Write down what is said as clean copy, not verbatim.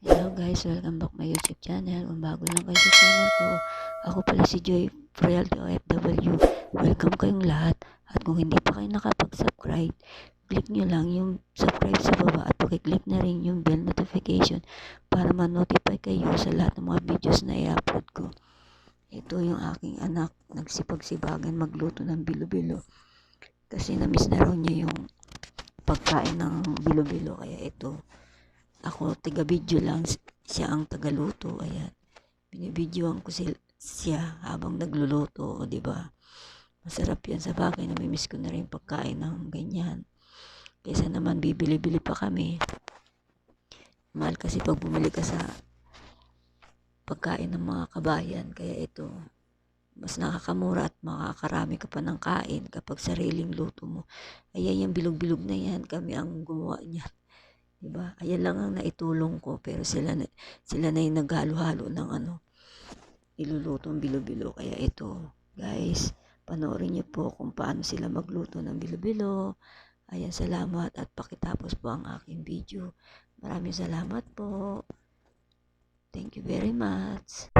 Hello guys, welcome back my YouTube channel. Kung bago lang kayo sa channel ko, ako pala si Joy Frialde OFW. Welcome kayong lahat. At kung hindi pa kayo nakapag-subscribe, click nyo lang yung subscribe sa baba at pakiclick na rin yung bell notification para ma-notify kayo sa lahat ng mga videos na i-upload ko. Ito yung aking anak, nagsipagsibagan magluto ng bilo-bilo kasi na-miss na raw niya yung pagkain ng bilo-bilo. Kaya ito, ako taga-video lang, siya ang tagaluto. Ayan, binibidyoan ko siya habang nagluluto, o di ba? Masarap yan, sa bagay, namimiss ko na rin pagkain ng ganyan. Kaysa naman bibili-bili pa kami. Mahal kasi pag bumili ka sa pagkain ng mga kabayan. Kaya ito, mas nakakamura at makakarami ka pa ng kain kapag sariling luto mo. Ayan, yung bilog-bilog na yan, kami ang gumawa niya. Diba? Ayan lang ang naitulong ko, pero sila na yung naghalo-halo ng ilulutong bilo-bilo. Kaya ito, guys, panoorin niyo po kung paano sila magluto ng bilo-bilo. Ayan, salamat at pakitapos po ang aking video. Maraming salamat po. Thank you very much.